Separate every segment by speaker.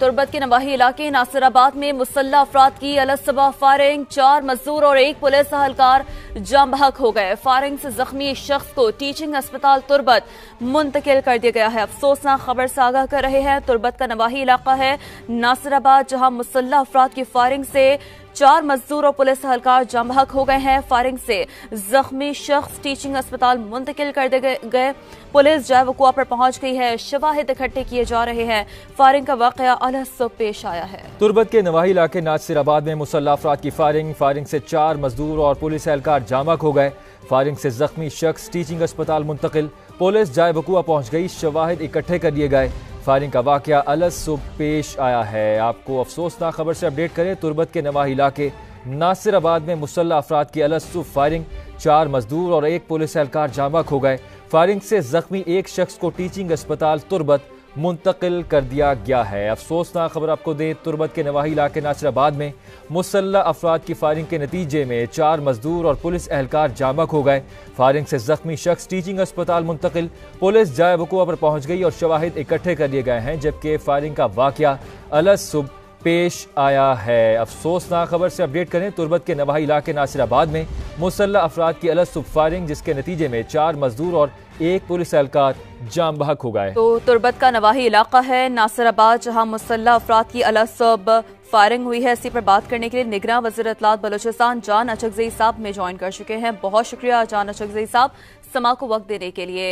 Speaker 1: तुर्बत के नवाही इलाके नासिराबाद में मुसल्लह अफराद की अलसबा फायरिंग, 4 मजदूर और 1 पुलिस अहलकार जाम बहक हो गए। फायरिंग से जख्मी शख्स को टीचिंग अस्पताल तुर्बत मुंतकिल कर दिया गया है। अफसोसनाक खबर से आगाह कर रहे हैं, तुर्बत का नवाही इलाका है नासिराबाद, जहां मुसल्लह अफराद की फायरिंग से 4 मजदूर और पुलिस अहलकार जाम बहक हो गए हैं। फायरिंग से जख्मी शख्स टीचिंग अस्पताल मुंतकिल कर दिए गए। पुलिस जय वकुआ पर पहुंच गई है, शवाहिद इकट्ठे किए जा रहे हैं। फायरिंग का वाकया अलग पेश आया है।
Speaker 2: तुर्बत के नवाही इलाके नासिराबाद में मुसल्लह अफराद की फायरिंग से 4 मजदूर और पुलिस एहलकार जाम बहक हो गए। फायरिंग से जख्मी शख्स टीचिंग अस्पताल मुंतकिल। पुलिस जय वकुआ पहुंच गई, शवाहिद इकट्ठे कर लिए गए। फायरिंग का वाकया अलग पेश आया है। आपको अफसोसनाक खबर से अपडेट करें, तुर्बत के नवाही इलाके नासिराबाद में मुसल्लह अफराद की अलग फायरिंग, 4 मजदूर और 1 पुलिस एहलकार जाम बहक हो गए। फायरिंग से जख्मी एक शख्स को टीचिंग अस्पताल तुर्बत मुंतकिल कर दिया गया है। अफसोसनाक खबर आपको दें, तुर्बत के नवाही इलाके नासिराबाद में मुसल्लह अफराद की फायरिंग के नतीजे में 4 मजदूर और पुलिस एहलकार जाम बहक हो गए। फायरिंग से जख्मी शख्स टीचिंग अस्पताल मुंतकिल। पुलिस जाए वकुआ पर पहुंच गई और शवाहिद इकट्ठे कर लिए गए हैं, जबकि फायरिंग का वाकया अलग पेश आया है। अफसोसनाक खबर से अपडेट करें, तुर्बत के नवाही इलाके नासिराबाद में मुसल्लह अफराद की अलग फायरिंग, जिसके नतीजे में 4 मजदूर और 1 पुलिस एहलकार जाम बहक हो गए।
Speaker 1: तो तुर्बत का नवाही इलाका है नासिराबाद, जहां मुसल्लह अफराद की अलग फायरिंग हुई है। इसी पर बात करने के लिए निगरान वज़ीर इत्तलात बलूचिस्तान जान अचकज़ई साहब में ज्वाइन कर चुके हैं। बहुत शुक्रिया जान अचकज़ई साहब समा को वक्त देने के लिए।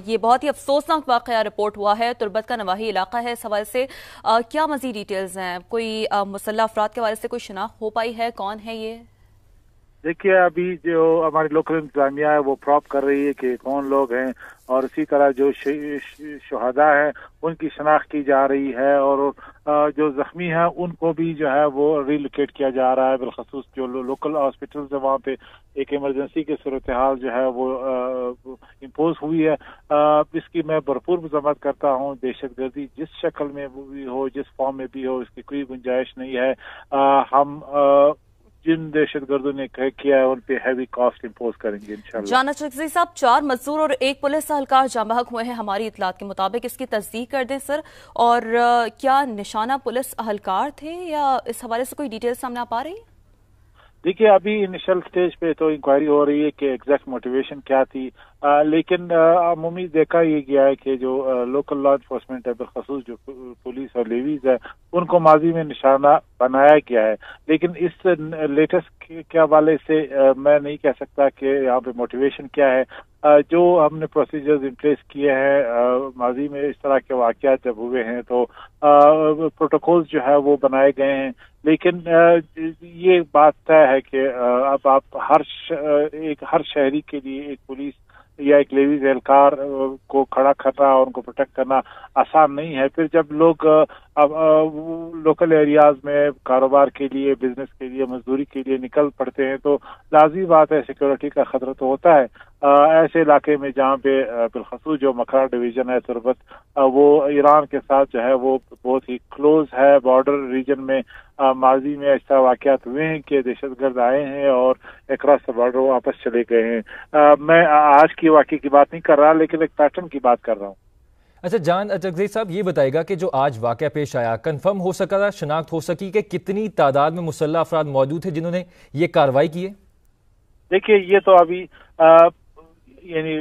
Speaker 1: ये बहुत ही अफसोसनाक वाक़या रिपोर्ट हुआ है, तुर्बत का नवाही इलाका है। इस हवाले से क्या मज़ीद डिटेल्स हैं? कोई मुसल्लह अफराद के हवाले से कोई शनाख्त हो पाई है? कौन है ये?
Speaker 3: देखिए, अभी जो हमारी लोकल इंतजामिया है वो प्रॉप कर रही है कि कौन लोग हैं, और इसी तरह जो शहादा हैं उनकी शनाख्त की जा रही है, और जो जख्मी हैं उनको भी जो है वो रिलोकेट किया जा रहा है। बिलखसूस जो लोकल हॉस्पिटल्स है वहाँ पे एक इमरजेंसी की सूरत हाल जो है वो इम्पोज हुई है। इसकी मैं भरपूर मजम्मत करता हूँ। दहशतगर्दी जिस शक्ल में भी हो, जिस फॉर्म में भी हो, इसकी कोई गुंजाइश नहीं है। हम जिन दहशतगर्दों ने किया है उन पे हैवी कॉस्ट इम्पोज करेंगे इंशाल्लाह।
Speaker 1: जान अचकज़ई साहब, 4 मजदूर और 1 पुलिस एहलकार जाम बहक हुए हैं हमारी इत्तलात के मुताबिक। इसकी तस्दीक कर दें सर, और क्या निशाना पुलिस एहलकार थे या इस हवाले से कोई डिटेल सामने आ पा रही है?
Speaker 3: देखिए, अभी इनिशियल स्टेज पे तो इंक्वायरी हो रही है कि एग्जैक्ट मोटिवेशन क्या थी, लेकिन अमूमी देखा ये गया है कि जो लोकल लॉ इन्फोर्समेंट है, बिलखसूस जो पुलिस और लेवीज है, उनको माजी में निशाना बनाया गया है। लेकिन इस लेटेस्ट के हवाले से मैं नहीं कह सकता कि यहाँ पे मोटिवेशन क्या है। जो हमने प्रोसीजर्स इन प्लेस किए हैं, माजी में इस तरह के वाक़यात जब हुए हैं तो प्रोटोकॉल्स जो है वो बनाए गए हैं। लेकिन ये बात तय है कि अब आप हर शहरी के लिए एक पुलिस या एक लेवीज एहलकार को खड़ा करना और उनको प्रोटेक्ट करना आसान नहीं है। फिर जब लोग लोकल एरियाज में कारोबार के लिए, बिजनेस के लिए, मजदूरी के लिए निकल पड़ते हैं तो लाज़मी बात है सिक्योरिटी का खतरा तो होता है। ऐसे इलाके में जहाँ पे बिलखसूस जो मकरा डिवीजन है तुर्बत, वो ईरान के साथ जो है वो बहुत ही क्लोज है। बॉर्डर रीजन में माजी में ऐसा वाक़यात हुए हैं कि दहशतगर्द आए हैं और अक्रॉस द बॉर्डर वापस चले गए हैं। मैं आज की वाक़ये की बात नहीं कर रहा, लेकिन एक पैटर्न की बात कर रहा हूँ।
Speaker 2: अच्छा, जान अचकज़ई साहब ये बताएगा कि जो आज वाक़या पेश आया, कंफर्म हो सका था, शनाख्त हो सकी कि कितनी तादाद में मुसल्लह अफराद मौजूद थे जिन्होंने ये कार्रवाई की है?
Speaker 3: देखिए, ये तो अभी यानी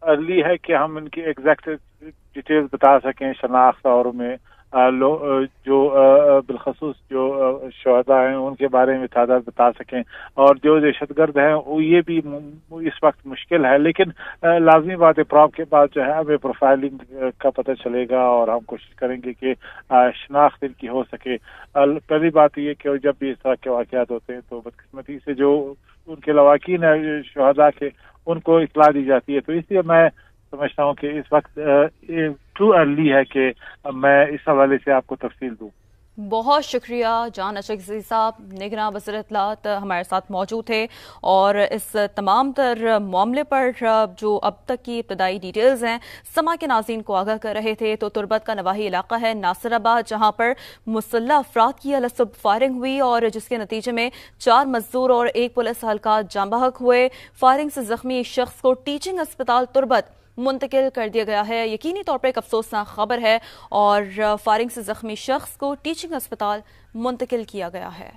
Speaker 3: अर्ली है कि हम इनकी एग्जैक्ट डिटेल्स बता सकें, शनाख्त और में जो बिलखसूस जो शहदा हैं उनके बारे में तादाद बता सकें, और जो दहशतगर्द हैं वो ये भी इस वक्त मुश्किल है। लेकिन लाजमी बात है, प्रॉप के बाद जो है हमें प्रोफाइलिंग का पता चलेगा और हम कोशिश करेंगे कि शनाख्त इनकी हो सके। पहली बात ये कि जब भी इस तरह के वाक़यात होते हैं तो बदकिस्मती से जो उनके लवाकीन है शहदा के, उनको इत्तला दी जाती है। तो इसलिए मैं समझता हूँ कि इस वक्त टू अर्ली है कि मैं इस हवाले से आपको तफसील दूँ।
Speaker 1: बहुत शुक्रिया जान अचकज़ई साहब, निगरान वज़ीर इत्तलात हमारे साथ मौजूद थे, और इस तमाम तर मामले पर जो अब तक की इब्तदाई डिटेल्स हैं समा के नाज़रीन को आगाह कर रहे थे। तो तुर्बत का नवाही इलाका है नासिराबाद, जहाँ पर मुसल्लह अफराद की अलग फायरिंग हुई और जिसके नतीजे में 4 मजदूर और 1 पुलिस एहलकार जाम बहक हुए। फायरिंग से जख्मी शख्स को टीचिंग अस्पताल तुर्बत منتقل کر دیا گیا ہے۔ یقینی طور پر ایک افسوسناک خبر ہے اور فائرنگ سے زخمی شخص کو ٹیچنگ اسپتال منتقل کیا گیا ہے۔